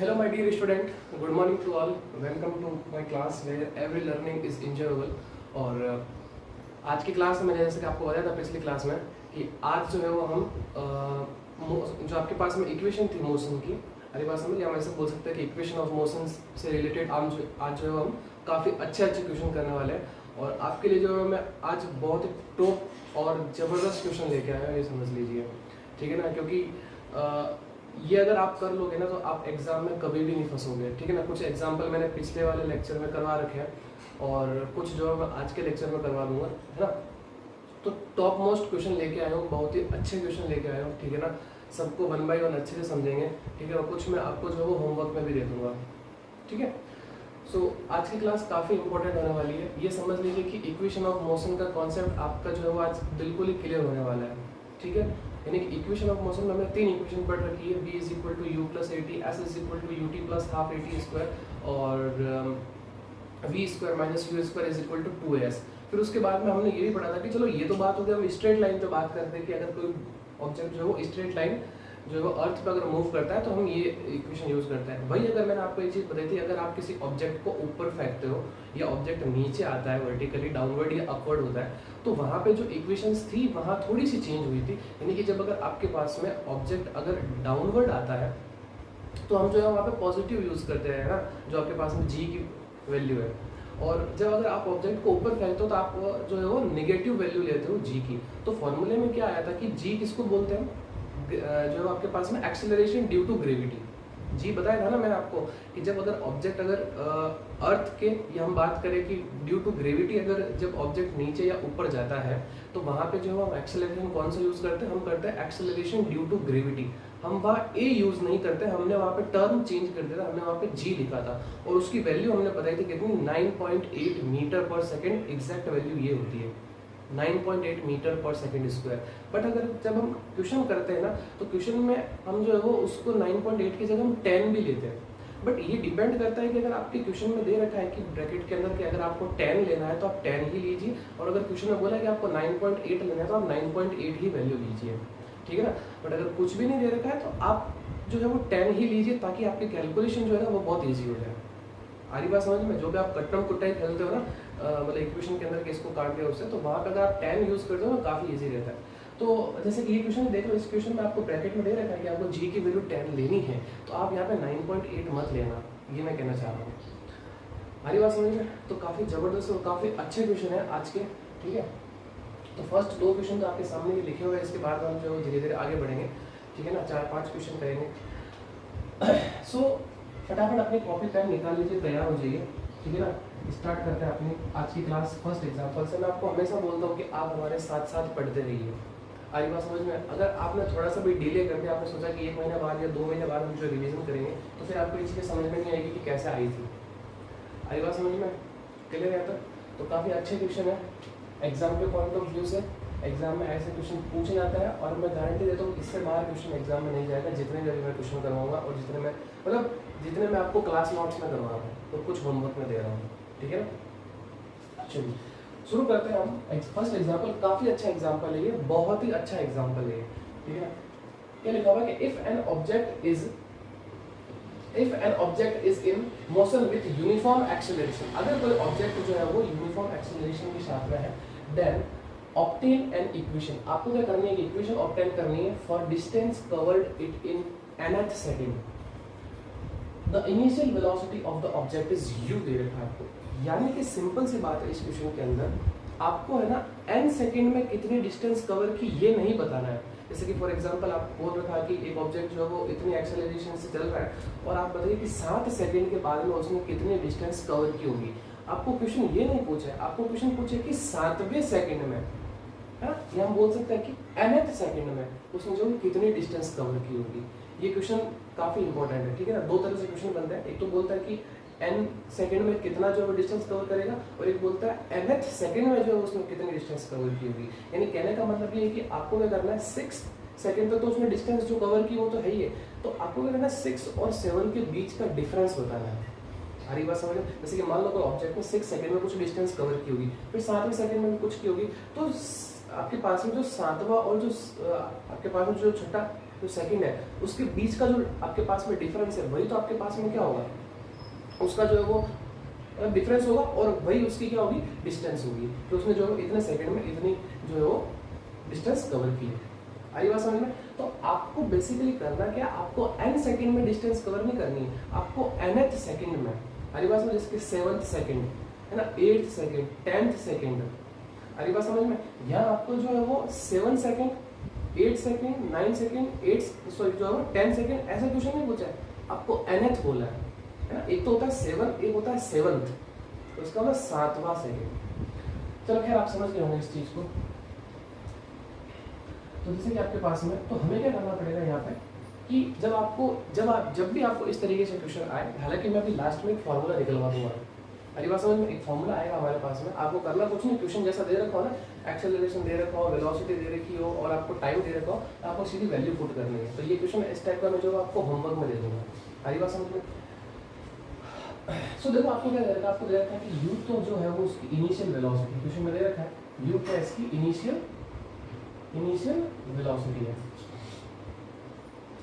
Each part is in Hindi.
Hello my dear student, good morning to all. Welcome to my class where every learning is enjoyable. और आज की क्लास में मैंने जैसे कि आपको बताया था पिछली क्लास में कि आज जो है वो हम जो आपके पास में इक्वेशन थी मोशन की हमारी बात समझ, या हम ऐसे बोल सकते हैं कि इक्वेशन ऑफ मोशन से रिलेटेड आज जो है हम काफ़ी अच्छे क्वेश्चन करने वाले हैं। और आपके लिए जो है मैं आज बहुत ही टॉप और ज़बरदस्त क्वेश्चन लेके आया हूँ, ये समझ लीजिए, ठीक है ना। क्योंकि ये अगर आप कर लोगे ना तो आप एग्जाम में कभी भी नहीं फंसोगे, ठीक है ना। कुछ एग्जाम्पल मैंने पिछले वाले लेक्चर में करवा रखे हैं और कुछ जो मैं आज के लेक्चर में करवा दूंगा, है ना। तो टॉप मोस्ट क्वेश्चन लेके आया हूँ, बहुत ही अच्छे क्वेश्चन लेके आया हूँ, ठीक है ना। सबको 1 बाय 1 अच्छे से समझेंगे, ठीक है। और कुछ मैं आपको जो है वो होमवर्क में भी दे दूंगा, ठीक है। सो आज की क्लास काफ़ी इंपॉर्टेंट होने वाली है। ये समझ लीजिए कि इक्वेशन ऑफ मोशन का कॉन्सेप्ट आपका जो है वो आज बिल्कुल ही क्लियर होने वाला है, ठीक है। यानी कि इक्वेशन ऑफ मोशन में हमने 3 इक्वेशन पढ़ रखी है, b is equal to u plus a t, s is equal to u t plus half a t square और v square minus u square is equal to 2as। फिर उसके बाद में हमने ये भी पढ़ा था कि चलो ये तो बात हो गई, हम स्ट्रेट लाइन पे बात करते हैं कि अगर कोई ऑब्जेक्ट जो है वो स्ट्रेट लाइन जो है वो अर्थ पे अगर मूव करता है तो हम ये इक्वेशन यूज करते हैं। वही अगर मैंने आपको ये चीज़ बताई थी, अगर आप किसी ऑब्जेक्ट को ऊपर फेंकते हो या ऑब्जेक्ट नीचे आता है वर्टिकली डाउनवर्ड या अपवर्ड होता है, तो वहाँ पे जो इक्वेशंस थी वहाँ थोड़ी सी चेंज हुई थी। यानी कि जब अगर आपके पास में ऑब्जेक्ट अगर डाउनवर्ड आता है तो हम जो है वहाँ पे पॉजिटिव यूज़ करते हैं ना, जो आपके पास में जी की वैल्यू है। और जब अगर आप ऑब्जेक्ट को ऊपर फेंकते हो तो आप जो है वो नेगेटिव वैल्यू लेते हो जी की। तो फॉर्मूले में क्या आया था कि जी किसको बोलते हैं, जो आपके पास में एक्सेलरेशन ड्यू टू ग्रेविटी। जी बताया था ना मैंने आपको कि जब अगर ऑब्जेक्ट अगर अर्थ के या हम बात करें कि ड्यू टू ग्रेविटी अगर जब ऑब्जेक्ट नीचे या ऊपर जाता है तो वहाँ पे जो हम एक्सेलरेशन कौन सा यूज़ करते हैं, हम करते हैं एक्सेलरेशन ड्यू टू ग्रेविटी। हम वहाँ ए यूज़ नहीं करते, हमने वहाँ पे टर्म चेंज कर दिया था, हमने वहाँ पे जी लिखा था और उसकी वैल्यू हमने बताई थी कितनी, 9.8 metre per second. Exact value ये होती है 9.8 metre per second square. But अगर जब हम क्वेश्चन करते हैं ना तो क्वेश्चन में हम जो है वो उसको 9.8 की जगह हम 10 भी लेते हैं। बट ये डिपेंड करता है कि अगर आपके क्वेश्चन में दे रखा है कि ब्रैकेट के अंदर कि अगर आपको 10 लेना है तो आप 10 ही लीजिए, और अगर क्वेश्चन में बोला है कि आपको 9.8 लेना है तो आप 9.8 ही वैल्यू लीजिए, ठीक है ना। बट अगर कुछ भी नहीं दे रखा है तो आप जो है वो 10 ही लीजिए ताकि आपकी कैलकुलेशन जो है ना वो बहुत ईजी हो जाए। आरी बात समझ में, जो भी आप कट्टम कुट्टाई खेलते हो ना, मतलब इक्वेशन के अंदर किसको काट दिया उससे, तो वहाँ पे अगर आप 10 यूज़ करते हो ना काफ़ी इजी रहता है। तो जैसे कि ये क्वेश्चन देख लो, इस क्वेश्चन में आपको ब्रैकेट में दे रखा है कि आपको जी की वैल्यू 10 लेनी है, तो आप यहाँ पे 9.8 मत लेना, ये मैं कहना चाह रहा हूँ। हमारी बात समझ में, तो काफ़ी ज़बरदस्त और काफ़ी अच्छे क्वेश्चन है आज के, ठीक है। तो फर्स्ट 2 क्वेश्चन तो आपके सामने ही लिखे हुए हैं, इसके बाद हम जो धीरे धीरे आगे बढ़ेंगे, ठीक है ना। 4-5 क्वेश्चन करेंगे। सो फटाफट अपनी कॉपी पेन निकाल लीजिए, तैयार हो जाइए, ठीक है ना। स्टार्ट करते हैं अपनी आज की क्लास फर्स्ट एग्जांपल से। मैं आपको हमेशा बोलता हूँ कि आप हमारे साथ साथ पढ़ते रहिए। आई बात समझ में, अगर आपने थोड़ा सा भी डिले कर दिया, आपने सोचा कि 1 महीने बाद या 2 महीने बाद हम जो रिवीजन करेंगे, तो फिर आपको ये चीज़ें समझ में नहीं आएगी कि कैसे आई थी। आई बात समझ में, क्लियर है। तो काफ़ी अच्छे क्वेश्चन है, एग्जाम के पॉइंट ऑफ व्यू से एग्जाम में ऐसे क्वेश्चन पूछे जाता है, और मैं गारंटी देता हूँ इससे बाहर क्वेश्चन एग्जाम में नहीं जाएगा, जितने भी मैं क्वेश्चन करवाऊंगा और जितने मैं आपको क्लास नोट्स में करवा रहा हूँ और कुछ होमवर्क में दे रहा हूँ, ठीक है ना। चलिए शुरू करते हैं हम। फर्स्ट एग्जाम्पल काफ़ी अच्छा एग्जाम्पल है ये, बहुत ही अच्छा एग्जाम्पल है ये, ठीक है। क्या लिखा हुआ है कि if an object is in motion with uniform acceleration, अगर कोई ऑब्जेक्ट जो है वो यूनिफॉर्म एक्सेलरेशन के साथ में है, देन ऑब्टेन एन इक्वेशन। आपको क्या करनी है, इक्वेशन ऑब्टेन करनी है for distance covered it in nth second. The initial velocity of the object is u दे रखा है आपको। यानी कि सिंपल सी बात है, इस क्वेश्चन के अंदर आपको है ना n सेकेंड में कितनी डिस्टेंस कवर की ये नहीं बताना है। जैसे कि फॉर एग्जांपल आप बोल रखा है कि एक ऑब्जेक्ट जो है वो इतनी एक्सेलरेशन से चल रहा है और आप बताइए कि 7 सेकेंड के बाद में उसने कितनी डिस्टेंस कवर की होगी। आपको क्वेश्चन ये नहीं पूछा है, आपको क्वेश्चन पूछे कि 7वें सेकेंड में, या हम बोल सकते हैं कि nth सेकेंड में उसने जो कितनी डिस्टेंस कवर की होगी। ये क्वेश्चन काफी इंपॉर्टेंट है, ठीक है ना। 2 तरह से क्वेश्चन बनता है, एक तो बोलता है कि n सेकेंड में कितना जो है डिस्टेंस कवर करेगा, और एक बोलता है nth सेकेंड में जो है उसने कितनी डिस्टेंस कवर की होगी। यानी कहने का मतलब ये है कि आपको क्या करना है, 6 सेकेंड तक तो उसने डिस्टेंस जो कवर की वो तो है ही है, तो आपको क्या करना है 6 और 7 के बीच का डिफरेंस बताना है। हरी बात समझ, जैसे कि मान लो कोई ऑब्जेक्ट में 6 सेकेंड में कुछ डिस्टेंस कवर की होगी, फिर 7वें सेकेंड में भी कुछ की होगी, तो आपके पास में जो 7वां और जो आपके पास में जो छोटा जो सेकंड है उसके बीच का जो आपके पास में डिफरेंस है वही तो आपके पास में क्या होगा, उसका जो है वो डिफरेंस होगा और वही उसकी क्या होगी, डिस्टेंस होगी। तो उसने जो है इतने सेकंड में इतनी जो है वो डिस्टेंस कवर की है। आई बात समझ में? तो आपको बेसिकली करना क्या, आपको n सेकंड में डिस्टेंस कवर नहीं करनी है, आपको nth सेकंड में, आई बात समझ, जैसे 7th सेकंड है ना, 8th सेकंड, 10th सेकंड, आई बात समझ में? यहाँ आपको जो है वो 7 सेकंड, 8 सेकंड, 9 सेकंड, 8 सॉरी जो है वो 10 सेकंड ऐसा क्वेश्चन नहीं पूछा है, आपको nth बोला है ना। एक तो होता है 7, एक होता है 7th, तो इसका मतलब 7वां सेकंड। चलो खैर आप समझ गए होंगे इस चीज को। तो जैसे कि आपके पास में, तो हमें क्या करना पड़ेगा यहाँ पे कि जब भी आपको इस तरीके से क्वेश्चन आए, हालांकि मैं अभी लास्ट में एक फॉर्मूला निकलवा दूंगा, अरे बात समझ में, एक फॉर्मूला आएगा हमारे पास में, आपको करना कुछ नहीं, क्वेश्चन जैसा दे रखा हो ना, एक्सेलरेशन दे रखा हो, वेलोसिटी दे रखी हो और आपको टाइम दे रखा हो, आपको सीधी वैल्यू पुट करनी है। तो ये क्वेश्चन इस टाइप का मैं जो आपको होमवर्क में दे दूंगा, अरे बात समझ में। सो देखो आपको क्या दे रखा है, आपको दे रखा है कि u तो जो है वो उसकी इनिशियल वेलोसिटी, क्वेश्चन में दे रखा है u क्या इसकी इनिशियल वेलोसिटी है।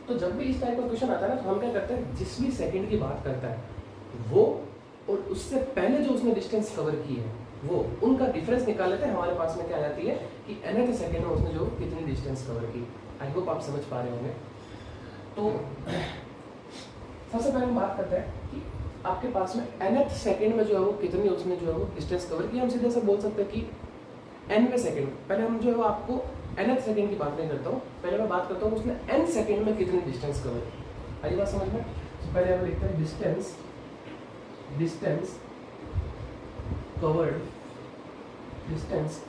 तो जब भी इस टाइप का क्वेश्चन आता है ना, तो हम क्या करते हैं, जिस भी सेकंड की बात करता है वो और उससे पहले जो उसने डिस्टेंस कवर की है वो, उनका डिफरेंस निकाल लेते हैं। हमारे पास में क्या आ जाती है कि nth सेकंड में उसने जो कितनी डिस्टेंस कवर की। आई होप आप समझ पा रहे होंगे। तो सबसे पहले हम बात करते हैं कि आपके पास में nth सेकंड में जो है वो कितनी उसने जो है वो डिस्टेंस कवर की। हम सीधे से बोल सकते हैं कि nवें सेकंड, पहले हम जो है वो आपको nth सेकंड की बात नहीं करता हूँ, पहले मैं बात करता हूँ उसने n सेकंड में कितनी डिस्टेंस कवर की। आई बात समझ में? तो पहले हम लिखते हैं distance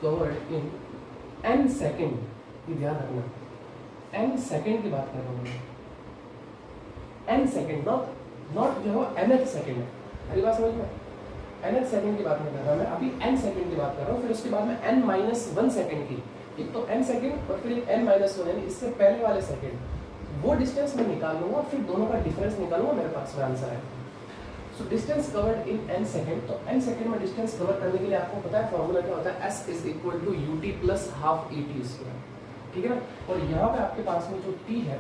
covered in n second की, ध्यान रखना n सेकंड की बात कर रहा हूँ मैं, n सेकंड, नॉट जो है nth सेकंड है। अरे बात समझ में? nth सेकंड की बात नहीं कर रहा मैं, अभी n सेकंड की बात कर रहा हूँ, फिर उसके बाद में n-1 सेकंड की, एक तो n सेकंड और फिर एक n-1 यानी इससे पहले वाले सेकंड, वो डिस्टेंस मैं निकाल लूंगा, फिर दोनों का डिफरेंस निकालूंगा, मेरे पास में आंसर है। So distance covered in n second, तो n सेकंड में डिस्टेंस कवर करने के लिए आपको पता है फॉर्मूला क्या होता है, s is equal to ut plus half et square, ठीक है ना। और यहाँ पे आपके पास में जो t है,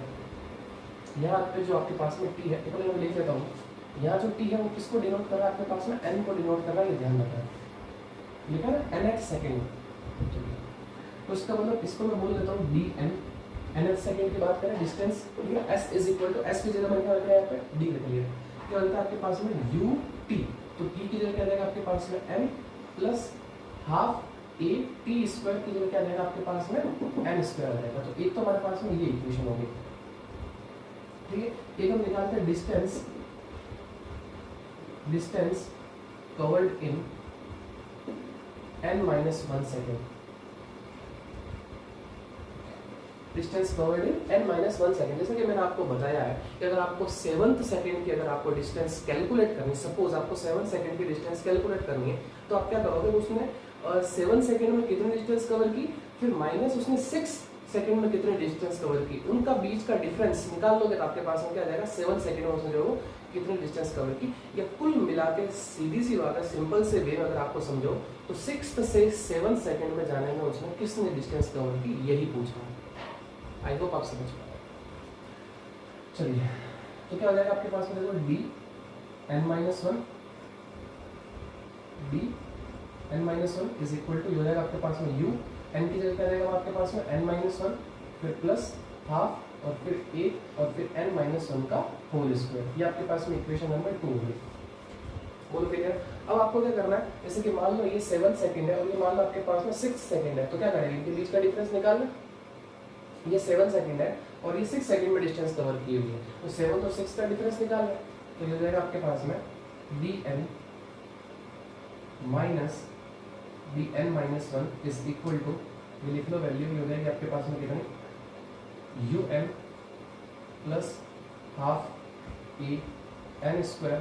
यहाँ पे जो आपके पास में t है, तो मैं लिख लेता हूँ, यहाँ जो t है वो किसको डिनोट कर रहा है, आपके पास में n को डिनोट कर रहा है, ये ध्यान रखना है, लिखा ना nth सेकंड। तो इसका मतलब इसको मैं बोल देता हूँ dn, nth सेकंड की बात करें डिस्टेंस, तो ये s is equal to, s की जगह मैंने क्या रखा है यहाँ पे d रख लिया, क्या होता है आपके पास में ut, तो t की जगह क्या रहेगा आपके पास में n plus half a t square की जगह क्या रहेगा आपके पास में n स्क्वायर रहेगा। तो एक तो हमारे पास में ये इक्वेशन होगी, ठीक है। एक हम निकालते हैं distance covered in n-1 second, distance covered in n-1 second. जैसे कि मैंने आपको बताया है कि अगर आपको 7th सेकंड की अगर आपको डिस्टेंस कैलकुलेट करनी, सपोज आपको 7 सेकंड की डिस्टेंस कैलकुलेट करनी है, तो आप क्या करोगे, उसने 7 सेकंड में कितनी डिस्टेंस कवर की, फिर माइनस उसने 6 सेकंड में कितनी डिस्टेंस कवर की, उनका बीच का डिफरेंस निकाल लोगे तो आपके पास में क्या जाएगा, 7 सेकंड में उसने जो कितनी डिस्टेंस कवर की। या कुल मिला के सीधी सी बात है, सिंपल से वे अगर आपको समझो तो 6th से 7 सेकंड में जाने में उसने किसने डिस्टेंस कवर की, यही पूछा। आई होप आप समझ पाए। चलिए तो क्या हो जाएगा आपके पास में, देखो dn-1 इज इक्वल टू, हो जाएगा आपके पास में u, n की जगह क्या रहेगा आपके पास में n-1, फिर प्लस हाफ और फिर a और फिर n-1 का होल स्क्वायर, ये आपके पास में इक्वेशन नंबर 2 होगी। बोलो क्लियर? अब आपको क्या करना है, जैसे कि मान लो ये 7 सेकंड है और ये मान लो आपके पास में 6 सेकंड है, तो क्या करेंगे, इनके बीच का डिफरेंस निकालना। ये 7 सेकंड है और ये 6 सेकंड में डिस्टेंस कवर की हुई है, तो 7 और 6 का डिफरेंस निकालना है, तो ये हो जाएगा आपके पास में dn minus dn-1 is equal to, ये लिख लो वैल्यू, ये हो जाएगी आपके पास में कितनी, um plus half a n square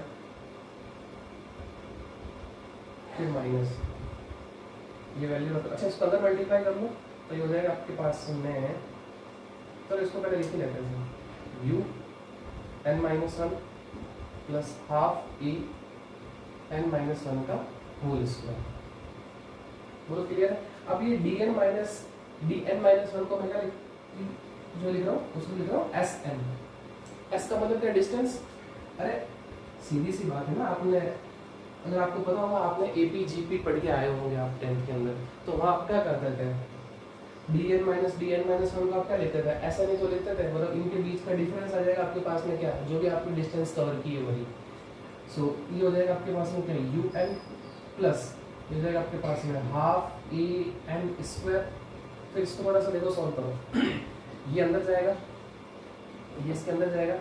फिर माइनस ये वैल्यू रखो। अच्छा इसको अगर मल्टीप्लाई कर लो तो ये हो जाएगा आपके पास में, तो इसको पहले लिख ही लेते हैं, un-1 plus half a n-1 का होल स्क्वायर। बोलो क्लियर है? अब ये dn-1 को मैं क्या जो लिख रहा हूँ उसको लिख रहा हूँ एस एन। एस का मतलब क्या, डिस्टेंस। अरे सीधी सी बात है ना, आपने अगर आपको पता होगा, आपने एपी जीपी पढ़ के आए होंगे आप 10th के अंदर, तो वहाँ आप क्या करते थे, डी एन माइनस वन को आप क्या लेते थे, ऐसा नहीं तो लेते थे, मतलब इनके बीच का डिफरेंस आ जाएगा आपके पास में क्या, जो भी आपकी डिस्टेंस कवर की है वही। सो ये हो जाएगा आपके पास में क्या, यू एन प्लस ये हो जाएगा आपके पास में हाफ ए एन स्क्वायर। फिर इसको थोड़ा सा देखो, सॉल्व करो। ये अंदर जाएगा, ये इसके अंदर जाएगा,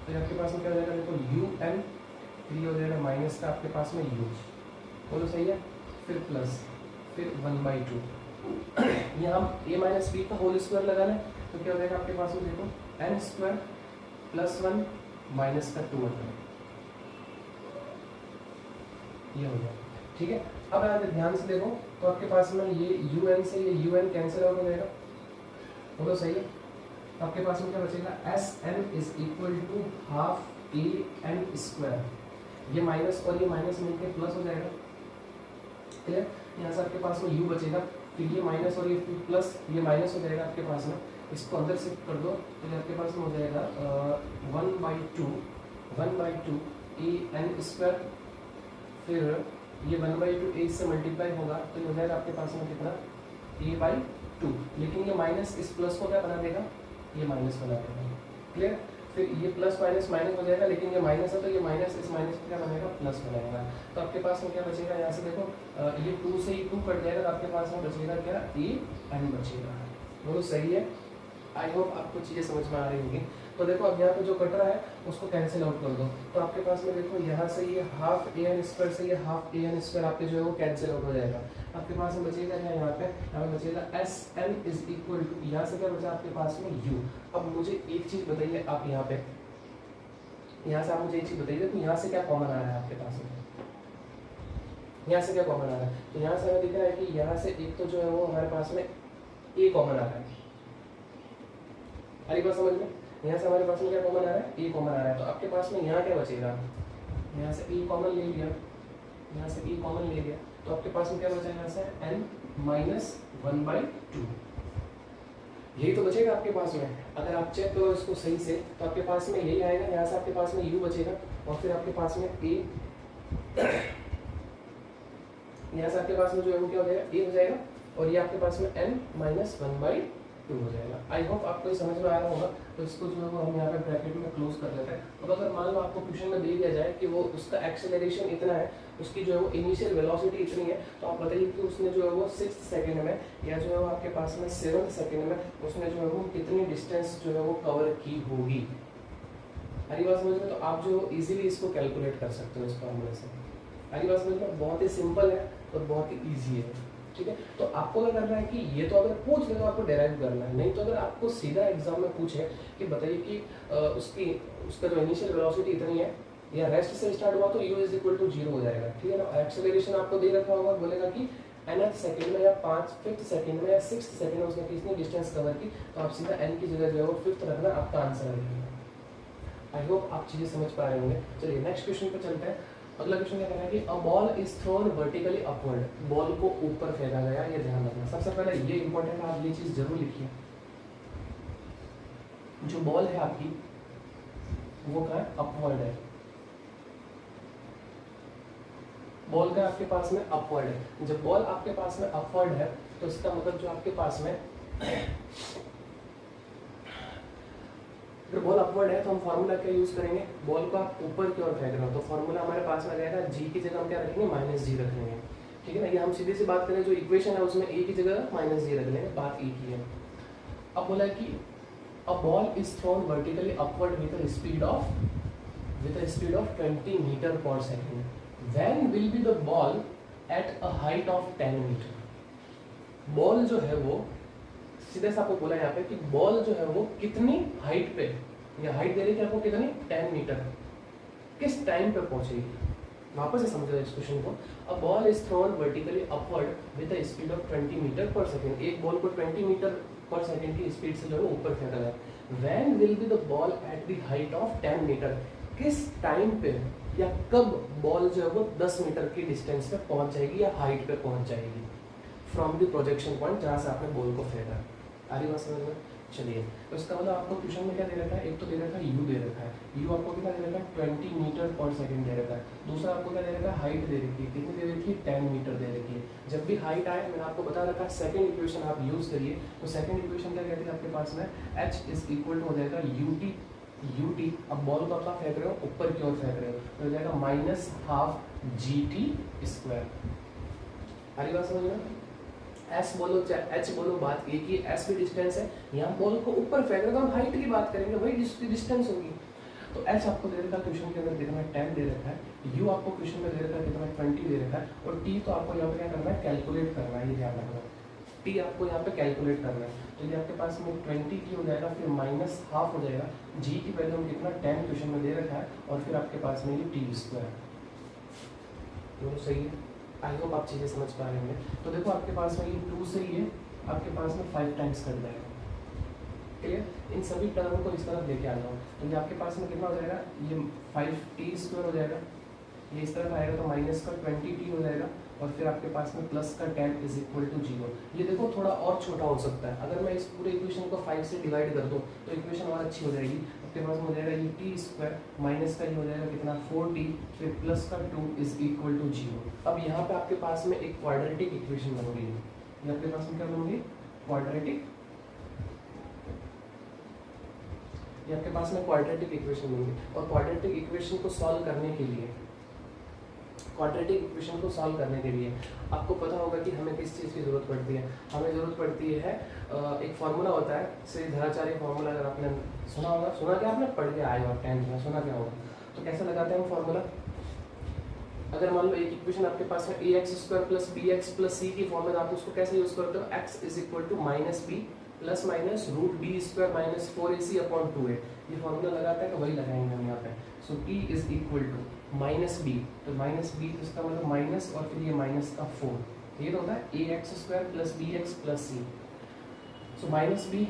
फिर आपके पास में क्या हो जाएगा, देखो यू एन, फिर ये हो जाएगा माइनस का आपके पास में यू, बोलो सही है, फिर प्लस, फिर 1/2। यहाँ हम a माइनस बी का होल स्क्वायर लगा लें तो क्या हो जाएगा आपके पास में, देखो एन स्क्वायर प्लस 1 माइनस का 2 ये हो गया, ठीक है। अब अगर ध्यान से देखो तो आपके पास में ये यू एन से ये यू एन कैंसिल आउट हो जाएगा, बोलो सही है। आपके पास में क्या बचेगा, S N is equal to half A N square, ये माइनस और ये माइनस मिलकर प्लस हो जाएगा, क्लियर। यहाँ से आपके पास में u बचेगा, फिर ये माइनस और ये प्लस, ये माइनस हो जाएगा आपके पास में, इसको अंदर शिफ्ट कर दो तो ये आपके पास में हो जाएगा 1/2 ए एन स्क्वायर, फिर ये 1/2 ए से मल्टीप्लाई होगा तो ये हो जाएगा आपके पास में कितना, a/2। लेकिन ये माइनस इस प्लस को क्या बना देगा, ये माइनस बना देगा, क्लियर। फिर ये प्लस माइनस माइनस हो जाएगा, लेकिन ये माइनस है तो ये माइनस इस माइनस को क्या बनेगा, प्लस बनाएगा। तो आपके पास में क्या बचेगा, यहाँ से देखो ये 2 से ही 2 कट जाएगा तो आपके पास में बचेगा क्या, ए एन बचेगा, वो सही है। आई होप आपको चीज़ें समझ में आ रही होगी। तो देखो अब यहाँ पे जो कट रहा है उसको कैंसिल आउट कर दो, तो आपके पास में देखो यहाँ से ये हाफ ए एन स्क्वायर से ये हाफ ए एन स्क्वायर आपके जो है वो कैंसिल आउट हो जाएगा। आपके पास में बचेगा क्या, यहाँ पे बचेगा S N is equal to, यहाँ से क्या बचा आपके पास में यू। अब मुझे एक चीज़ बताइए, आप यहाँ पे यहाँ से आप मुझे एक चीज़ बताइए, तो यहाँ से क्या कॉमन आ रहा है आपके पास में, यहाँ से क्या कॉमन आ रहा है, तो यहाँ से हमें दिख रहा है कि यहाँ से एक तो जो है वो हमारे पास में ए कॉमन आ रहा है, अरे बात समझ में, यहाँ से हमारे पास में क्या कॉमन आ रहा है, ए कॉमन आ रहा है। तो आपके पास में यहाँ क्या बचेगा, यहाँ से ए कॉमन ले लिया, यहाँ से ए कॉमन ले लिया, तो आपके पास में क्या बचेगा, यहाँ से एन माइनस 1/2, यही तो बचेगा आपके पास में। अगर आप चेक करो इसको सही से तो आपके पास में यही आएगा, यहाँ से आपके पास में u बचेगा और फिर आपके पास में a, यहाँ से आपके पास में जो है वो क्या हो जाएगा, a हो जाएगा और ये आपके पास में n माइनस 1/2 हो जाएगा। आई होप आपको ये समझ में आ रहा होगा। तो इसको जो है वो हम यहाँ पे ब्रैकेट में क्लोज कर लेते हैं। अब अगर मान लो आपको क्वेश्चन में दे दिया जाए कि वो उसका एक्सेलरेशन इतना है, उसकी जो है वो इनिशियल वेलोसिटी इतनी है, तो आप बताइए कि उसने जो है वो 6th सेकंड में या जो है वो आपके पास में 7th सेकंड में उसने जो है वो कितनी डिस्टेंस जो है वो कवर की होगी। हरी बात समझ में, तो आप जो इजीली इसको कैलकुलेट कर सकते हो इस फॉर्मूले से। हरी बात समझ में, बहुत ही सिंपल है और बहुत ही ईजी है, ठीक है। तो आपको क्या करना है कि ये तो अगर पूछ ले तो आपको डेराइव करना है, नहीं तो अगर आपको सीधा एग्जाम में पूछे कि बताइए कि उसका जो इनिशियल वेलोसिटी इतनी है या रेस्ट से स्टार्ट हुआ तो u इज इक्वल टू 0 हो जाएगा, ठीक है ना। एक्सेलरेशन आपको दे रखा होगा, बोलेगा कि nth सेकंड में या 5th सेकंड में या 6th सेकंड में उसने कितनी डिस्टेंस कवर की, तो आप सीधा n की जगह जो है वो 5th रखना, आपका आंसर आ जाएगा। आई होप आप चीजें समझ पा रहे होंगे। चलिए नेक्स्ट क्वेश्चन पे चलते हैं। अगला क्वेश्चन क्या कहना है कि a ball is thrown vertically upward, ball को ऊपर फेंका गया, ये ध्यान रखना। सबसे पहले ये इंपॉर्टेंट है, आप ये चीज जरूर लिखिए, जो बॉल है आपकी वो क्या है, अपवर्ड है। बॉल का आपके पास में अपवर्ड है। जब बॉल आपके पास में अपवर्ड है तो इसका मतलब जो आपके पास में अगर बॉल अपवर्ड है तो हम फार्मूला क्या यूज करेंगे, बॉल को आप ऊपर की ओर फेंक रहे हो तो फार्मूला हमारे पास में रहेगा जी की जगह हम क्या रखेंगे, -g रख लेंगे, ठीक है ना। ये हम सीधी सी बात करें, जो इक्वेशन है उसमें a की जगह -g रख लेंगे, बात एक ही है। अब बोला कि a ball is thrown vertically upward with a speed of 20 metre per second, when will be the ball at a height of 10 metre. Ball जो है वो सीधे से आपको बोला यहाँ पे कि बॉल जो है वो कितनी हाइट पे, या हाइट दे रही है आपको कितनी, 10 मीटर, किस टाइम पे पहुंचेगी। वापस से समझो इस क्वेश्चन को। A ball is thrown vertically upward with a speed of 20 metre per second, एक बॉल को 20 मीटर पर सेकंड की स्पीड से जो है ऊपर फेंका गया। When will be the ball at the height of 10 meter, किस टाइम पे या कब बॉल जो है वो 10 मीटर की डिस्टेंस पे पहुंच जाएगी या हाइट पे पहुंच जाएगी फ्रॉम द प्रोजेक्शन पॉइंट जहां से आपने बॉल को फेंका। आ रही बात समझ में। चलिए, तो इसका मतलब आपको क्वेश्चन में क्या दे रखा है, एक तो दे रखा है u दे रखा है, u आपको कितना दे रखा है 20 मीटर पर सेकंड दे रखा है। दूसरा आपको क्या दे रखा है, हाइट दे रखी है, कितनी दे रखी है 10 मीटर दे रखी है। जब भी हाइट आए मैंने आपको बता रखा है सेकंड इक्वेशन आप यूज करिए। तो सेकंड इक्वेशन क्या कहती है आपके पास में, h इज इक्वल टू हो जाएगा ut, अब बॉल को आप फेंक रहे हो ऊपर की ओर फेंक रहे हो तो हो जाएगा माइनस हाफ gt स्क्वायर। हरी बात समझ में, एस बोलो चाहे एच बोलो, बात एक ही, एस भी डिस्टेंस है, यहाँ बॉल को ऊपर फेंक रहे तो हम हाइट की बात करेंगे, वही डिस्टेंस होगी। तो एच आपको दे रखा है क्वेश्चन के अंदर देखना है 10 दे रखा है, यू आपको क्वेश्चन में दे रखा है कितना 20 दे रखा है, और टी तो आपको यहाँ पे क्या करना है कैलकुलेट करना है, ये ध्यान रखना है, टी आपको यहाँ पे कैलकुलेट करना है। तो ये आपके पास में 20 की हो जाएगा, फिर माइनस हाफ हो जाएगा, जी की वैल्यू हम कितना 10 क्वेश्चन में दे रखा है, और फिर आपके पास में ये टी स्क्वायर, तो सही है। आई होप आप चीज़ें समझ पा रहे होंगे। तो देखो आपके पास में ये 2 से ही है, आपके पास में 5 टाइम्स कर जाएगा, क्लियर। इन सभी टर्म को इस तरफ लेके आ जाओ, तो ये आपके पास में कितना हो जाएगा, ये 5t स्क्वायर हो जाएगा, ये इस तरफ आएगा तो माइनस का 20t हो जाएगा, और फिर आपके पास में प्लस का 10 इज इक्वल टू 0। ये देखो थोड़ा और छोटा हो सकता है, अगर मैं इस पूरे इक्वेशन को 5 से डिवाइड कर दूँ तो इक्वेशन और अच्छी हो जाएगी। आपके पास हो जाएगा ये टी स्क्वायर माइनस का ये हो जाएगा कितना 4t, फिर प्लस का 2 इज इक्वल टू 0। अब यहाँ पे आपके पास में एक क्वाड्रेटिक इक्वेशन बन गई, ये आपके पास में क्या बन गई, क्वाड्रेटिक, ये आपके पास में क्वाड्रेटिक इक्वेशन बन गई। और क्वाड्रेटिक इक्वेशन को सॉल्व करने के लिए, क्वाड्रेटिक इक्वेशन को सॉल्व करने के लिए आपको पता होगा कि हमें किस चीज़ की ज़रूरत पड़ती है, हमें ज़रूरत पड़ती है एक फार्मूला होता है श्रीधराचार्य फार्मूला, अगर आपने सुना होगा, सुना क्या आपने पढ़ के आए हो 10th में, सुना क्या होगा, तो कैसे लगाते हैं हम फार्मूला। अगर मान लो एक इक्वेशन आपके पास में a x square plus b x plus c की फॉर्म में, आप उसको कैसे यूज करते हो, x is equal to minus b plus minus root b square minus 4ac upon 2a, ये फॉर्मूला लगाता है तो वही लगाएंगे हम यहाँ पे। So t is equal to minus B, तो माइनस बी इसका मतलब माइनस और फिर ये माइनस का 4, ये तो होता है a x square plus b x plus c. So minus b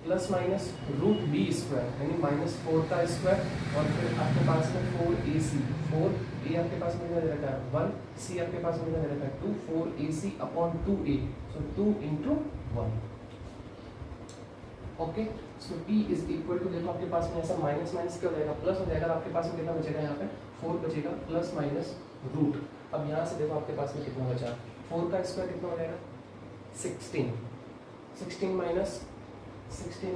plus minus root b square यानी माइनस 4 का स्क्वायर, और फिर आपके पास में 4ac, 4a आपके पास में दे रखा है 1, c आपके पास में दे रखा है 2, 4ac upon 2a, so 2 into 1। Okay, so t is equal to, देखो आपके पास में ऐसा माइनस माइनस क्या हो जाएगा, प्लस हो जाएगा, आपके पास में कितना बचेगा यहाँ पे 4 बचेगा, प्लस माइनस रूट। अब यहाँ से देखो आपके पास में कितना बचा, 4 का स्क्वायर कितना हो जाएगा 16, 16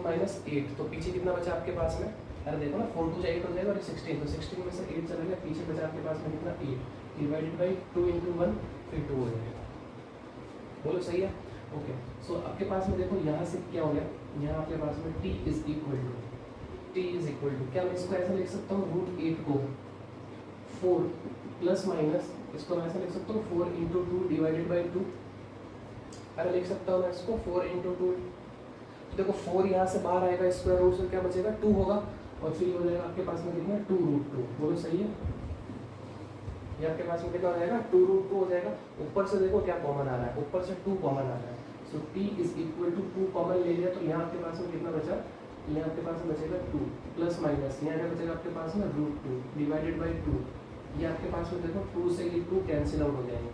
माइनस 8, तो पीछे कितना बचा आपके पास में, अरे देखो ना 4 2 8 हो जाएगा, और 16, तो 16 में से 8 चला गया, पीछे बचा आपके पास में कितना 8 डिवाइडेड बाई 2 इंटू 1, फिर 2 हो जाएगा, बोलो सही है। ओके, सो आपके पास में देखो यहाँ से क्या हो गया, यहाँ आपके पास में t इज इक्वल टू क्या, मैं इसको ऐसा लिख सकता हूँ रूट 8 को 4 प्लस माइनस, इसको मैं ऐसा लिख सकता हूँ 4 इंटू 2 डिवाइडेड बाई 2, अरे लिख सकता हूँ मैं इसको 4 इंटू 2, तो देखो 4 यहाँ से बाहर आएगा, स्क्वायर रूट से क्या बचेगा 2 होगा, और फिर हो जाएगा आपके पास में कितना 2 रूट 2, बोलो सही है। ये आपके पास में कितना हो जाएगा 2 रूट 2 हो जाएगा, ऊपर से देखो क्या कॉमन आ रहा है, ऊपर से 2 कॉमन आ रहा है, so t is equal to 2 common ले लिया, तो यहाँ आपके पास में कितना बचा, यहाँ आपके पास में बचेगा 2 प्लस माइनस, यहाँ क्या बचेगा आपके पास में रूट 2 डिवाइडेड बाई 2, ये आपके पास में देखो 2 से ये 2 कैंसिल आउट हो जाएंगे,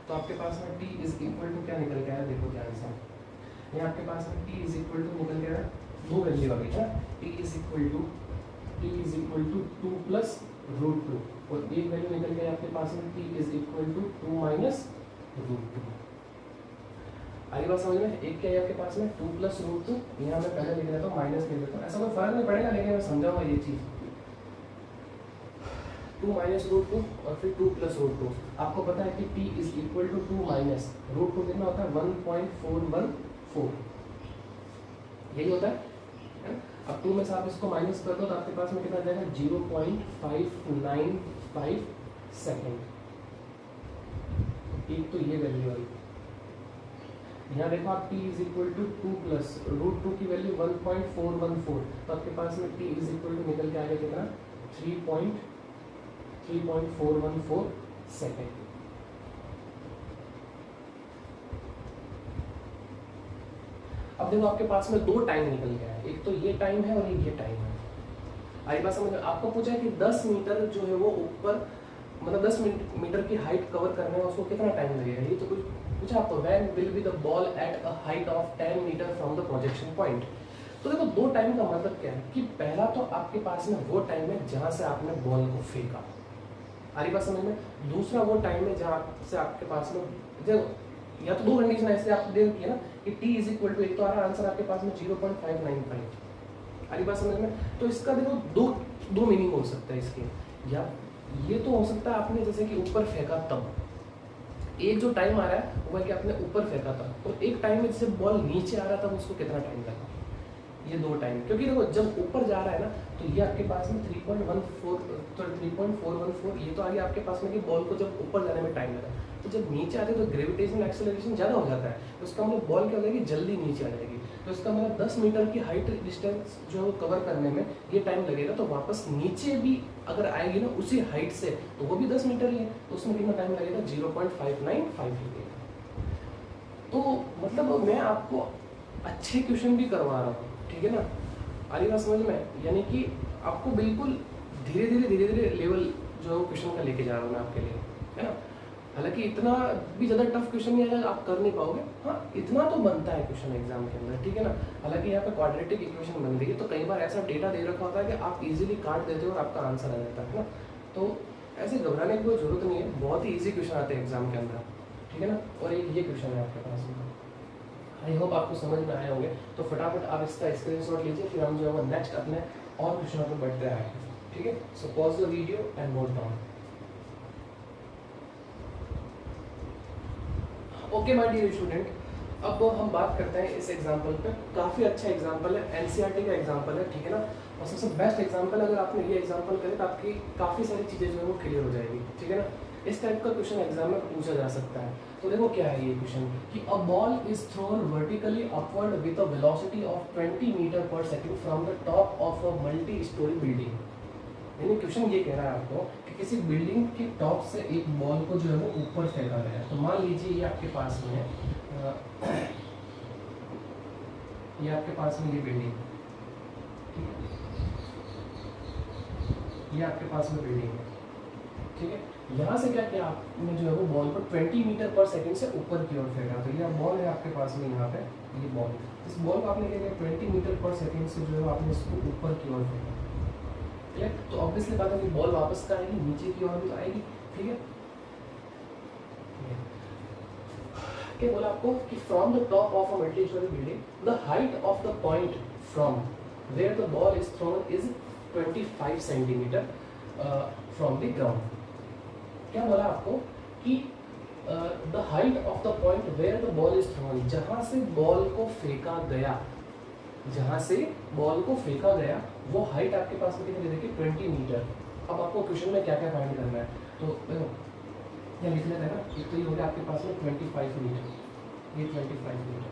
तो आपके पास में t इज इक्वल टू क्या निकल के आया, देखो ध्यान से, यहाँ आपके पास में t इज इक्वल टू निकल के आया, दो वैल्यू आ गई है, t is equal to 2 plus root 2, और एक वैल्यू निकल गया आपके पास में t is equal to 2 minus root 2। आगे बात समझ में, एक क्या है आपके पास में 2 प्लस रूट 2, यहाँ मैं पहले लिख लेता हूँ माइनस लिख लेता हूँ, ऐसा कोई फर्क नहीं पड़ेगा, लेकिन मैं समझाऊंगा ये चीज़, 2 माइनस रूट 2 और फिर 2 प्लस रूट 2। आपको पता है कि t is equal to 2 minus root 2 कितना होता है 1.414, यही होता है। अब 2 में से आप इसको माइनस कर दो तो आपके पास में कितना जाएगा 0.595 सेकेंड, एक तो ये वैल्यू आई। यहाँ देखो आप t is equal to 2 plus root 2 की वैल्यू 1.414, तो आपके पास में t इज इक्वल टू निकल के आ गया कितना 3.414 सेकेंड। अब देखो आपके पास में दो टाइम निकल गया है, एक तो ये टाइम है और एक ये टाइम है। आई बात समझ में, आपको पूछा है कि 10 मीटर जो है वो ऊपर मतलब 10 मीटर की हाइट कवर करने में उसको कितना टाइम लगेगा, ये तो कुछ पूछा आपको। When will be the ball at a height of 10 meter from the projection point. तो देखो दो टाइम का मतलब क्या है कि पहला तो आपके पास में वो टाइम है जहां से आपने बॉल को फेंका, आ रही बात समझ में। दूसरा वो टाइम है जहां से आपके पास में देखो या तो दो कंडीशन ऐसे आप दे रखी है ना कि t इज इक्वल टू, एक तो आ रहा आंसर आपके पास में 0.595, आ रही बात समझ में। तो इसका देखो दो मीनिंग हो सकता है इसके, या ये तो हो सकता है आपने जैसे कि ऊपर फेंका तब, एक जो टाइम आ रहा है वो है कि आपने ऊपर फेंका था, तो एक टाइम में जैसे बॉल नीचे आ रहा था उसको कितना टाइम लगा, ये दो टाइम। क्योंकि देखो जब ऊपर जा रहा है ना तो ये आपके पास में 3.414 ये तो आ गया आपके पास में कि बॉल को जब ऊपर जाने में टाइम लगा, तो जब नीचे आते तो ग्रेविटेशनल एक्सेलरेशन ज़्यादा हो जाता है, तो उसका मतलब बॉल क्या हो जाएगी, जल्दी नीचे आ जाएगी। तो इसका मतलब 10 मीटर की हाइट डिस्टेंस जो है वो कवर करने में ये टाइम लगेगा, तो वापस नीचे भी अगर आएगी ना उसी हाइट से तो वो भी 10 मीटर ही है, तो उसमें कितना टाइम लगेगा, 0.595 लगेगा। तो मतलब मैं आपको अच्छे क्वेश्चन भी करवा रहा हूँ, ठीक है ना, आ रही बात समझ में। यानी कि आपको बिल्कुल धीरे धीरे लेवल जो है क्वेश्चन का लेके जा रहा हूँ मैं आपके लिए, है ना। हालांकि इतना भी ज़्यादा टफ क्वेश्चन नहीं आएगा, आप कर नहीं पाओगे, हाँ इतना तो बनता है क्वेश्चन एग्जाम के अंदर, ठीक है ना। हालांकि यहाँ पे क्वाड्रेटिक इक्वेशन बन रही है, तो कई बार ऐसा डेटा दे रखा होता है कि आप इजीली काट देते हो और आपका आंसर आ जाता है ना। तो ऐसे घबराने की कोई जरूरत नहीं है, बहुत ही ईजी क्वेश्चन आते हैं एग्जाम के अंदर, ठीक है ना। और एक ये क्वेश्चन है आपके पास में, आई होप आपको समझ में आए होंगे। तो फटाफट आप इसका स्क्रीनशॉट लीजिए, फिर हम जो है वो नेक्स्ट अपने और क्वेश्चनों पर बढ़ते आए, ठीक है। So pause the video and note down. Okay my dear student, अब हम बात करते हैं इस एग्जाम्पल पे। काफ़ी अच्छा एग्जाम्पल है, एनसीईआरटी का एग्जाम्पल है, ठीक है ना। और सबसे बेस्ट एग्जाम्पल, अगर आपने ये एग्जाम्पल करे तो आपकी काफ़ी सारी चीज़ें जो है वो क्लियर हो जाएगी, ठीक है ना। इस टाइप का क्वेश्चन एग्जाम में पूछा जा सकता है। तो देखो क्या है ये क्वेश्चन कि a ball is thrown vertically upward with a velocity of 20 metre per second from the top of a multi storey building. यानी क्वेश्चन ये कह रहा है आपको कि किसी बिल्डिंग के टॉप से एक बॉल को जो है वो ऊपर फेंका गया है। तो मान लीजिए ये आपके पास में ये आपके पास में ये बिल्डिंग, ठीक है, ये आपके पास में बिल्डिंग है, ठीक है। यहाँ से क्या किया आपने जो है वो बॉल को 20 मीटर पर सेकंड से ऊपर की ओर फेंका। तो ये बॉल है आपके पास में, यहाँ पे ये बॉल, इस बॉल को आपने क्या किया 20 मीटर पर सेकंड से जो है आपने इसको ऊपर की ओर फेंका, ठीक है। तो ऑब्वियसली बात है कि बॉल वापस का आएगी, नीचे की ओर भी तो आएगी, ठीक है। क्या बोला आपको कि from the top of a multi storey building the height of the point from where the ball is thrown is 25 centimeter from the ground. क्या बोला आपको कि the height of the point where the ball is thrown, जहां से बॉल को फेंका गया, जहां से बॉल को फेंका गया वो हाइट आपके पास में कितनी देखिए 20 मीटर। अब आपको क्वेश्चन में क्या क्या फाइंड करना है, तो देखो यहाँ लिख लेते हैं ना, एक तो ये हो गया आपके पास में 25 मीटर, ये 25 मीटर,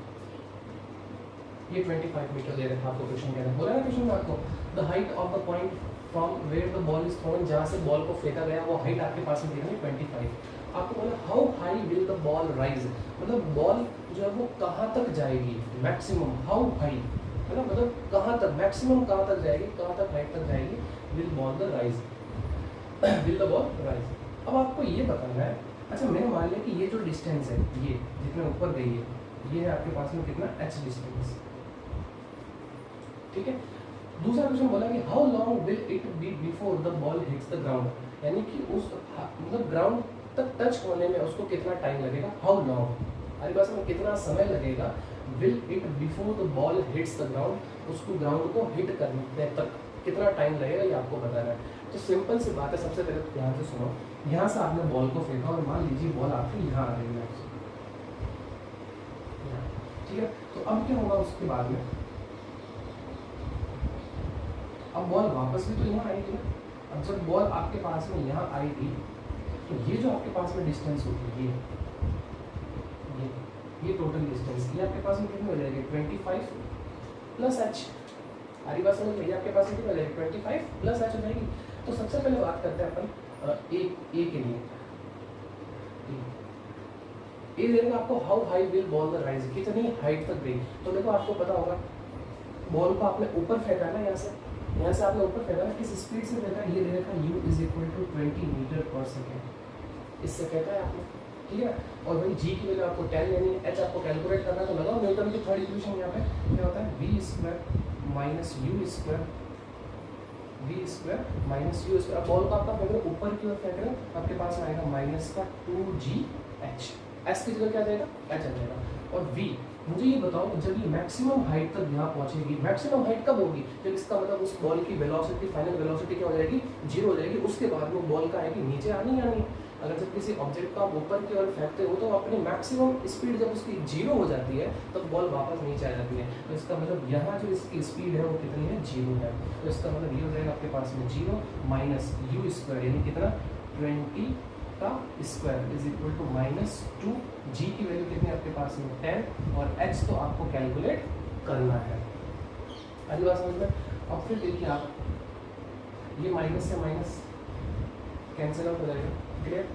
ये 25 मीटर दे रखा आपको क्वेश्चन कह रहा है। बोला ना क्वेश्चन में आपको the height of the point from where the ball is thrown, जहाँ से बॉल को फेंका गया वो हाइट आपके पास में कितनी 25। आपको बोला how high will the ball rise, मतलब बॉल जो है वो कहाँ तक जाएगी, मैक्सिमम हाउ हाई है ना, मतलब कहाँ तक मैक्सिमम कहाँ तक जाएगी, कहाँ तक हाइट तक जाएगी, will ball the rise, will the ball rise. अब आपको ये बताना है, अच्छा मैंने मान लिया कि ये जो डिस्टेंस है ये जितना ऊपर गई है ये है आपके पास में कितना h डिस्टेंस, ठीक है। दूसरा क्वेश्चन बोला कि how long will it be before the ball hits the ground, यानी कि उस मतलब ग्राउंड तक टच होने में उसको कितना टाइम लगेगा, हाउ लॉन्ग, हमारे पास में कितना समय लगेगा, will it before the ball hits the ground, उसको ग्राउंड को हिट करने तक कितना टाइम लगेगा ये आपको बताना है। तो सिंपल सी बात है, सबसे पहले तो ध्यान से सुनो, यहाँ से आपने बॉल को फेंका और मान लीजिए बॉल आपकी यहाँ आ रही है, ठीक है। तो अब क्या होगा उसके बाद में, अब बॉल वापस भी तो यहाँ आएगी ना। अब जब बॉल आपके पास में यहाँ आएगी तो ये जो आपके पास में डिस्टेंस होगी ये टोटल डिस्टेंस ये आपके पास में कितनी हो जाएगी 25 प्लस h, हमारी बात समझ में, आपके पास में कितना हो जाएगी 25 प्लस h हो जाएगी। तो सबसे पहले बात करते हैं अपन ए के लिए, ए देगा आपको how high will ball the rise, कितनी हाइट तक गई। तो देखो आपको पता होगा बॉल को आपने ऊपर फेंका ना, यहाँ से आपने ऊपर फेंका ना, किस स्पीड से फेंका, ये दे रखा u is equal to 20 metre per second, इससे फेंका है आपने, ठीक है। और भाई g की वैल्यू आपको 10 यानी h आपको कैलकुलेट करना है, तो लगाओ न्यूटन की थर्ड इक्वेशन यहाँ पे क्या होता है v square minus u square V square minus u square. Ball को आपका फेंक रहे ऊपर की ओर फेंक रहे हैं, आपके पास में आएगा माइनस का 2gh, एस की जगह क्या आ जाएगा एच आ जाएगा। और v मुझे ये बताओ जब ये मैक्सिमम हाइट तक यहाँ पहुंचेगी, मैक्सिमम हाइट कब होगी जब इसका मतलब उस बॉल की वेलोसिटी फाइनल वेलोसिटी क्या हो जाएगी जीरो हो जाएगी, उसके बाद में बॉल का है कि नीचे आनी या नहीं। अगर जब किसी ऑब्जेक्ट को आप ऊपर की ओर फेंकते हो तो अपनी मैक्सिमम स्पीड जब उसकी जीरो हो जाती है तब तो बॉल वापस नीचे आ जाती है। तो इसका मतलब यहाँ जो इसकी स्पीड है वो कितनी है जीरो है। तो इसका मतलब ये हो जाएगा आपके पास में जीरो माइनस यू स्क्वायर यानी कितना 20 का square is equal to minus 2, G की वैल्यू कितनी आपके पास में 10 और एच तो आपको कैलकुलेट करना है। अगली बात समझ में। अब फिर देखिए आप ये माइनस से माइनस कैंसिल आउट हो जाएगा, क्लियर।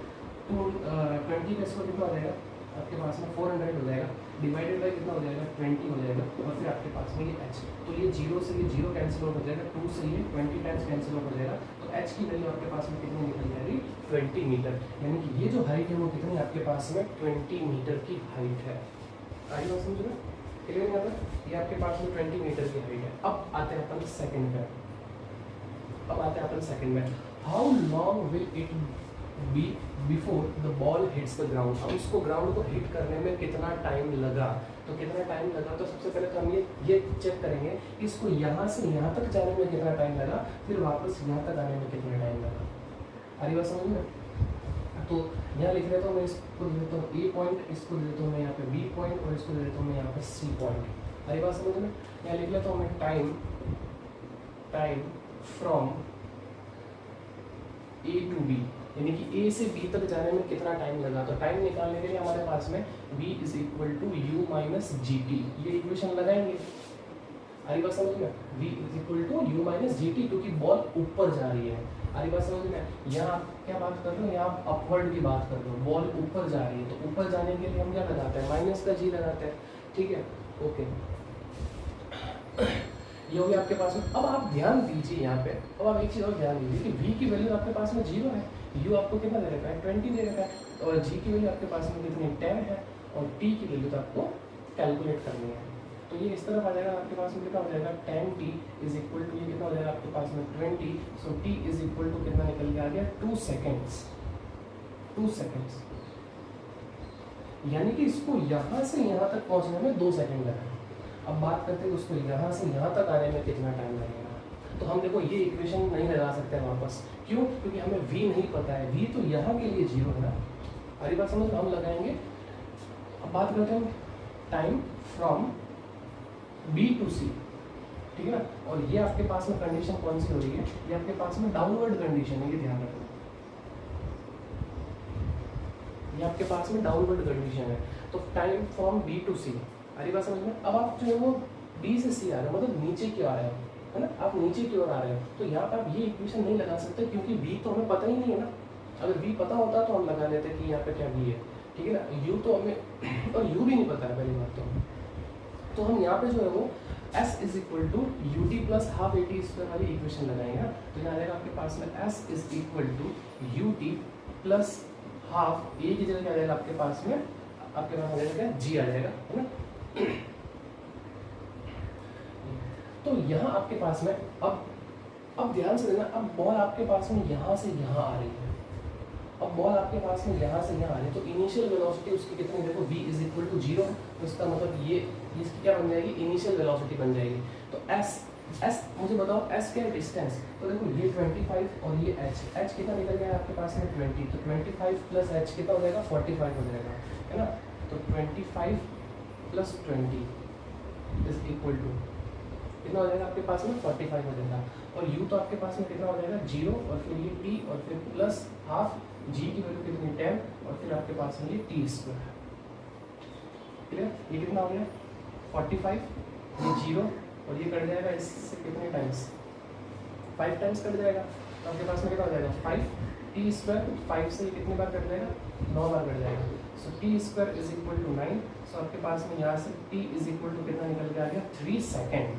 20 का स्क्वायर कितना हो जाएगा आपके पास में 400 हो जाएगा, डिवाइडेड बाई कितना हो जाएगा 20 हो जाएगा, और फिर आपके पास में ये h, तो ये जीरो से ये जीरो कैंसिल आउट हो जाएगा, 2 से ये 20 टाइम्स कैंसिल आउट हो जाएगा, तो h की वैल्यू आपके पास में कितनी निकल जाएगी 20 मीटर। यानी कि ये जो हाइट है वो कितनी आपके पास में 20 मीटर की हाइट है। आगे बात समझ रहे, क्लियर यहाँ पर ये आपके पास में 20 मीटर की हाइट है। अब आते हैं अपन सेकंड में, how long will it be before the ball hits the ground. अब इसको ग्राउंड को हिट करने में कितना टाइम लगा, तो कितना टाइम लगा तो सबसे पहले तो हम ये चेक करेंगे कि इसको यहाँ से यहाँ तक जाने में कितना टाइम लगा, फिर वापस यहाँ तक आने में कितना टाइम लगा। अरे बात समझ में। तो यहाँ लिख लेता हूँ मैं, इसको दे देता हूँ ए पॉइंट, इसको दे देता हूँ मैं यहाँ पे बी पॉइंट और इसको दे देता हूँ मैं यहाँ पे सी पॉइंट। अरे बात समझ में। यहाँ लिख लेता हूँ मैं time from A to B, यानी कि ए से बी तक जाने में कितना टाइम लगा। तो टाइम निकालने के लिए हमारे पास में v is equal to U minus G T, ये इक्वेशन लगाएंगे। आरी बात समझ में, v is equal to U minus G T, क्योंकि बॉल ऊपर जा रही है। आरी बात समझ में। यहाँ आप क्या बात कर रहे हो, यहाँ आप अपवर्ड की बात कर रहे हो, बॉल ऊपर जा रही है, तो ऊपर जाने के लिए हम क्या लगाते हैं माइनस का जी लगाते हैं, ठीक है ओके। ये हो गया आपके पास में। अब आप ध्यान दीजिए यहाँ पे, अब आप एक चीज़ और ध्यान दीजिए कि v की वैल्यू आपके पास में जीरो है, u आपको कितना दे रखा है 20 दे रखा है, और g की वैल्यू आपके पास में कितनी 10 है, और t की वैल्यू तो आपको कैलकुलेट करनी है। तो ये इस तरफ आ जाएगा आपके पास में, कितना हो जाएगा 10t इज इक्वल टू ये कितना हो जाएगा आपके पास में 20, सो t इज इक्वल टू कितना निकल के आ गया 2 सेकेंड्स, यानी कि इसको यहाँ से यहाँ तक पहुँचने में 2 सेकेंड लगा। अब बात करते हैं उसको यहाँ से यहाँ तक आने में कितना टाइम लगेगा। तो हम देखो ये इक्वेशन नहीं लगा सकते वापस, क्यों, क्योंकि हमें v नहीं पता है, v तो यहाँ के लिए जीरो है ना। अरे बात समझ, हम लगाएंगे। अब बात करते हैं time from b to c, ठीक है ना। और ये आपके पास में कंडीशन कौन सी हो रही है, ये आपके पास में डाउनवर्ड कंडीशन है, ये ध्यान रखना, ये आपके पास में डाउनवर्ड कंडीशन है। तो time from b to c, अरे बात समझ में। अब आप जो है वो b से c आ रहे हो, मतलब नीचे की आ रहे हो, है ना, आप नीचे की ओर आ रहे हो, तो यहाँ पे आप ये इक्वेशन नहीं लगा सकते, क्योंकि v तो हमें पता ही नहीं है ना। अगर v पता होता तो हम लगा लेते कि यहाँ पे क्या v है, ठीक है ना। u तो हमें, और u भी नहीं पता है पहली बात तो हम यहाँ पे जो है वो s is equal to u t plus half a t square वाली इक्वेशन लगाएंगे। तो यहाँ आएगा आपके पास में s is equal to u t plus half a की जगह क्या आ जाएगा आपके पास में, आपके पास आ जाएगा क्या g आ जाएगा, है ना। तो यहाँ आपके पास में अब ध्यान से देना, अब बॉल आपके पास में यहाँ से यहाँ आ रही है, अब बॉल आपके पास में यहाँ से यहाँ आ रही है, तो इनिशियल वेलोसिटी उसकी कितनी, देखो v इज इक्वल टू 0, तो इसका मतलब ये इसकी क्या बन जाएगी, इनिशियल वेलोसिटी बन जाएगी। तो s मुझे बताओ s क्या है, डिस्टेंस। तो देखो ये 25 और ये h कितना निकल गया आपके पास में 20, तो 25 प्लस h कितना हो जाएगा 45 हो जाएगा, है ना। तो 25 प्लस 20 इज इक्वल टू कितना हो जाएगा आपके पास में 45 हो जाएगा, और u तो आपके पास में कितना हो जाएगा 0, और फिर ये t, और फिर प्लस हाफ g की वैल्यू कितनी 10, और फिर आपके पास में ये t स्क्वायर, क्लियर। ये कितना हो गया 45, ये 0, और ये कट जाएगा इससे कितने टाइम्स 5 टाइम्स कट जाएगा, तो आपके पास में कितना हो जाएगा 5 t स्क्वायर, 5 से कितनी बार कट जाएगा 9 बार कट जाएगा। So t square is equal to 9, so आपके पास में यहाँ से t इज इक्वल टू कितना निकल के आ गया 3 सेकेंड।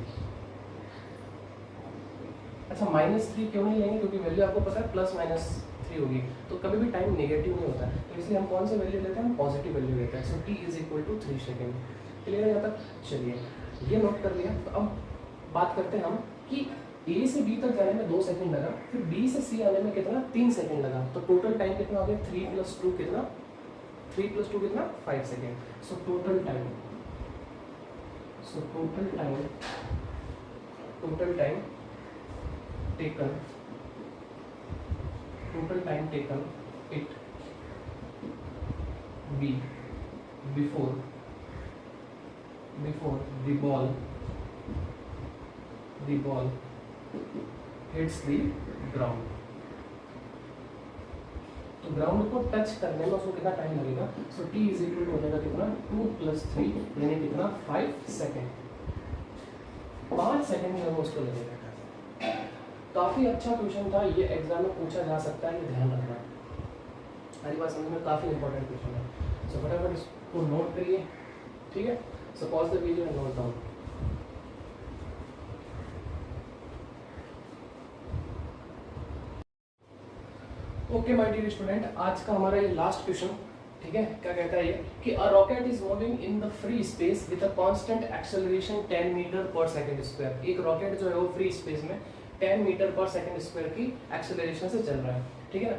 अच्छा -3 क्यों नहीं लेंगे, क्योंकि वैल्यू आपको पता है +-3 होगी, तो कभी भी टाइम नेगेटिव नहीं होता है, तो इसलिए हम कौन सा वैल्यू लेते हैं, हम पॉजिटिव वैल्यू लेते हैं। So t is equal to 3 second, clear है यहाँ तक। चलिए ये नोट कर लिया। तो अब बात करते हैं हम कि ए से बी तक जाने में 2 सेकंड लगा, फिर बी से सी आने में कितना 3 सेकंड लगा, तो टोटल टाइम कितना हो गया 3 + 2 कितना 3 + 2 कितना 5 second. So total time taken it be before the ball hits the ground। तो ग्राउंड को टच करने में उसको कितना टाइम लगेगा? सो t = हो जाएगा कितना 2 + 3 यानी कितना 5 सेकेंड। 5 सेकेंड में वो उसको लगेगा। काफी अच्छा क्वेश्चन था ये, एग्जाम में पूछा जा सकता है, ये ध्यान रखना। हमारी बात समझ में काफी इंपॉर्टेंट क्वेश्चन है। सो फटाफट इसको नोट करिए, ठीक है। So pause the video and note down. Okay my dear student, आज का हमारा ये लास्ट क्वेश्चन, ठीक है। क्या कहता है ये कि a rocket is moving in the free space with a constant acceleration 10 meter per second square. एक रॉकेट जो है वो फ्री स्पेस में 10 मीटर पर सेकंड स्क्वायर की एक्सेलरेशन से चल रहा है, ठीक है ना।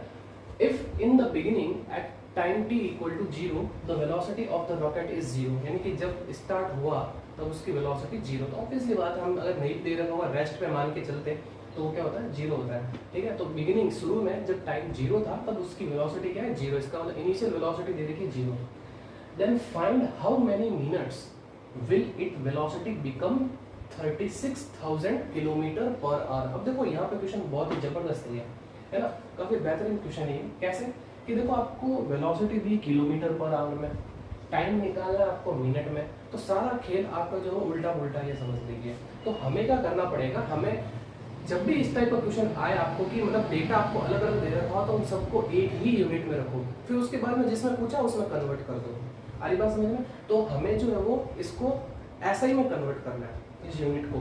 If in the beginning at time t = 0 the velocity of the rocket is 0, यानी कि जब स्टार्ट हुआ तब उसकी वेलोसिटी 0। तो ऑब्वियसली बात है, हम अगर नहीं दे रखा हुआ रेस्ट पे मान के चलते तो वो क्या होता है 0 होता है, ठीक है। तो बिगिनिंग शुरू में जब टाइम 0 था तब उसकी वेलोसिटी क्या है 0, इसका मतलब इनिशियल वेलोसिटी दे रखी है 0। Then find how many minutes will it velocity become 36,000 kilometer per hour. अब देखो यहाँ पे क्वेश्चन बहुत ही जबरदस्त है ना, काफी बेहतरीन क्वेश्चन है। कैसे कि देखो आपको velocity the kilometre per our में, टाइम निकालना है आपको मिनट में, तो सारा खेल आपका जो है उल्टा पुल्टा ये समझ लीजिए। तो हमें क्या करना पड़ेगा, हमें जब भी इस टाइप का क्वेश्चन आए आपको कि मतलब डेटा आपको अलग अलग दे रखा हो तो उन सबको एक ही यूनिट में रखो, फिर उसके बाद में जिसमें पूछा उसमें कन्वर्ट कर दो। आ रही बात समझ में? तो हमें जो है वो इसको ऐसा ही में कन्वर्ट करना है, इस यूनिट को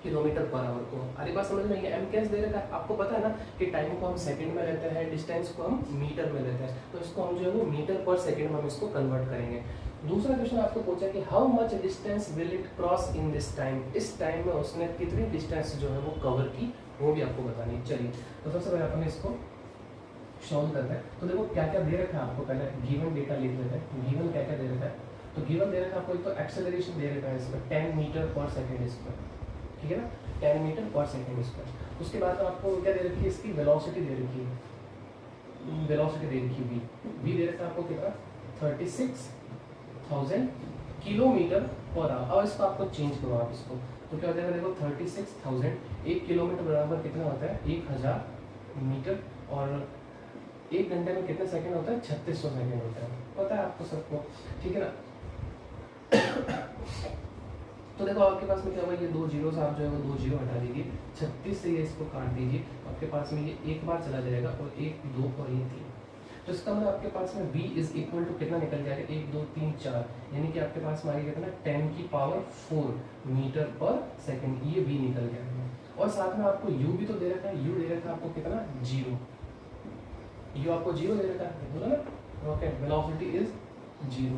किलोमीटर पर आवर को। आ रही बात समझ में? ये एम कैस दे रखा है, आपको पता है ना कि टाइम को हम सेकंड में लेते हैं, डिस्टेंस को हम मीटर में लेते हैं, तो इसको हम जो है वो मीटर पर सेकंड में हम इसको कन्वर्ट करेंगे। दूसरा क्वेश्चन आपको पूछा कि how much distance will it cross in this time, इस टाइम में उसने कितनी डिस्टेंस जो है वो कवर की, वो भी आपको बतानी। चलिए तो सबसे पहले अपन इसको सॉल्व करते हैं। तो देखो क्या क्या दे रखा है आपको, पहले गिवन डेटा लिख लेते हैं। गिवन क्या क्या दे रखा है, तो गिवन दे रखा है आपको एक तो एक्सेलरेशन दे रखा है इसमें 10 मीटर पर सेकेंड स्क्वायर, ठीक है ना, 10 मीटर पर सेकेंड स्क्वायर। उसके बाद आपको क्या दे रखी है, इसकी वेलोसिटी दे रखी है, वेलोसिटी दे रखी है v दे रखा है आपको कितना 36,000 किलोमीटर पर आवर। अब इसको आपको चेंज करो आप इसको, तो क्या हो जाएगा देखो 36,000, 1 किलोमीटर बराबर कितना होता है 1000 मीटर, और 1 घंटे में कितने सेकंड होता है 3600 सेकंड होता है, पता है आपको सबको, ठीक है ना। तो देखो आपके पास में क्या हुआ, ये 2 जीरो से आप जो है वो 2 जीरो हटा दीजिए, 36 से ये इसको काट दीजिए, आपके पास में ये एक बार चला जाएगा और 1 2 और ये 3, तो इसका मतलब आपके पास में v = कितना निकल जाएगा 1 2 3 4, यानी कि आपके पास में आगे कितना 10⁴ मीटर पर सेकंड, ये v निकल गया। और साथ में आपको u भी तो दे रखा है, u दे रखा है आपको कितना 0, u आपको 0 दे रखा है, बोला ना रॉकेट वेलोसिटी इज 0,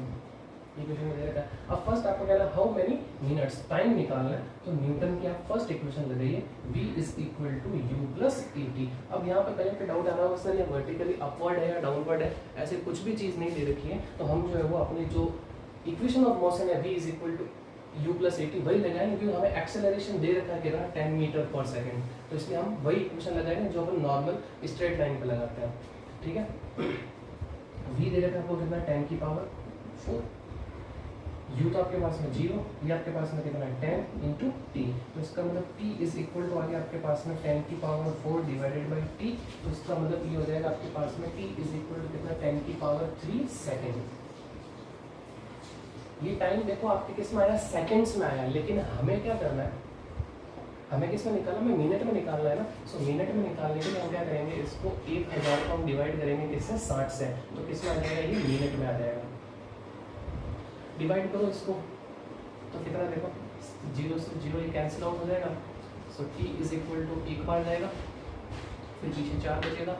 ये क्वेश्चन में दे रखा है। अब फर्स्ट आपको कहना हाउ मेनी मिनट्स, टाइम निकालना है, तो न्यूटन की आप फर्स्ट इक्वेशन लगाइए v = u + at। अब यहाँ पे कहीं पे डाउट आ रहा है सर ये वर्टिकली अपवर्ड है या डाउनवर्ड है, ऐसे कुछ भी चीज़ नहीं दे रखी है, तो हम जो है वो अपनी जो इक्वेशन ऑफ मोशन है v = u + at वही लगाएंगे, क्योंकि हमें एक्सेलरेशन दे रखा है कितना 10 मीटर पर सेकेंड, तो इसलिए हम वही इक्वेशन लगाएंगे जो अपन नॉर्मल स्ट्रेट लाइन पे लगाते हैं, ठीक है। v दे रखा है आपको कितना 10⁴, u तो आपके पास में 0, ये आपके पास में कितना 10 × t, तो इसका मतलब t = आगे आपके पास में 10⁴ डिवाइडेड बाई t, तो इसका मतलब ये हो जाएगा आपके पास में t = कितना 10�3 सेकेंड। ये टाइम देखो आपके किस में आया, सेकंड्स में आया, लेकिन हमें क्या करना है, हमें किस में निकालना, हमें मिनट में निकालना है ना। सो मिनट में निकालने के लिए हम क्या करेंगे, इसको 1000 को हम डिवाइड करेंगे किससे 60 से, तो किस में आ जाएगा ये मिनट में आ जाएगा। डिवाइड करो इसको, तो कितना देखो 0 से 0 ये कैंसिल आउट हो जाएगा, सो t = 1 बार जाएगा, फिर पीछे 4 बचेगा,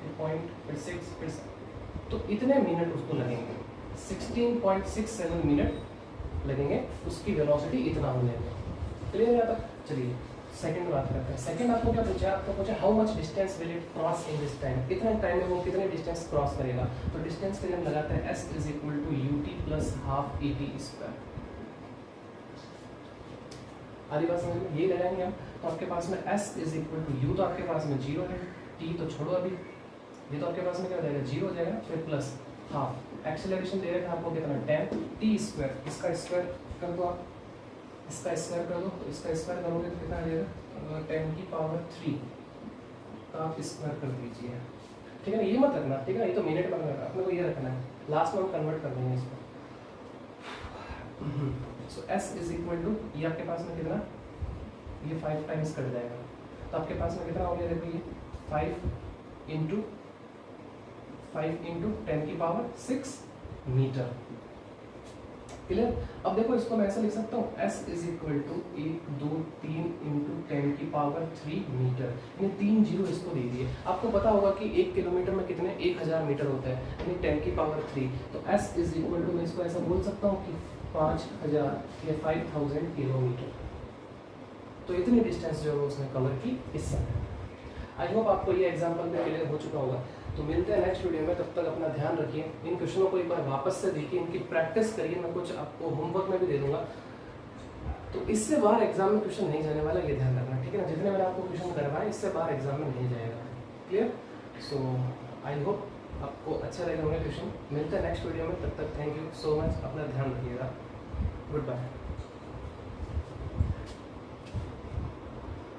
फिर पॉइंट, फिर 6, फिर 7, तो इतने मिनट उसको लगेंगे 16.67 मिनट लगेंगे उसकी वेलोसिटी इतना होने दें। क्लियर है? तक चलिए सेकंड बात करते हैं। सेकंड आपको क्या पूछा? आपको पूछा how much distance will it cross in this time, इतने टाइम में वो कितने डिस्टेंस क्रॉस करेगा। तो डिस्टेंस के लिए हम लगाते हैं s is equal to ut plus half et square. आधी बात समझ में? ये लगाएंगे हम, तो आपके पास में s is equal to u, तो आपके पास में 0 है, t तो छोड़ो अभी, ये तो आपके पास में क्या हो जाएगा 0 हो जाएगा, फिर प्लस हाफ एक्सेलरेशन दे रखा है आपको कितना 10 t स्क्वायर, इसका स्क्वायर कर दो आप, इसका स्क्वायर कर दो, तो इसका स्क्वायर करोगे तो कितना आ जाएगा 10 की पावर 3 का आप स्क्वायर कर दीजिए। ठीक है ना? ये मत रखना, ठीक है ना? ये तो मिनट में रखना, अपने को ये रखना है, लास्ट में हम कन्वर्ट कर देंगे इसको। सो s इज इक्वल टू, ये आपके पास में कितना, ये 5 टाइम्स कट जाएगा, तो आपके पास में कितना हो गया? देखो ये 5 इंटू 10 की पावर 6 मीटर। क्लियर? अब देखो इसको मैं ऐसा लिख सकता हूँ s is equal to 1 2 3 into 10 की पावर 3 मीटर, यानी 3 जीरो इसको दे दिए। आपको पता होगा कि 1 किलोमीटर में कितने 1000 मीटर होता है, यानी 10 की पावर 3, तो s इज इक्वल टू मैं इसको ऐसा बोल सकता हूँ कि 5000 या 5000 किलोमीटर। तो इतनी डिस्टेंस जो है उसने कवर की इस समय। आई होप आपको ये एग्जाम्पल में क्लियर हो चुका होगा। तो मिलते हैं नेक्स्ट वीडियो में, तब तक अपना ध्यान रखिए, इन क्वेश्चनों को एक बार वापस से देखिए, इनकी प्रैक्टिस करिए, मैं कुछ आपको होमवर्क में भी दे दूंगा। तो इससे बाहर एग्जाम में क्वेश्चन नहीं जाने वाला, ये ध्यान रखना, ठीक है ना? जितने मैंने आपको क्वेश्चन करवाए इससे बाहर एग्जाम में नहीं जाएगा। क्लियर? सो आई होप आपको अच्छा लगेगा मेरा क्वेश्चन। मिलते हैं नेक्स्ट वीडियो में, तब तक थैंक यू सो मच, अपना ध्यान रखिएगा। Good bye.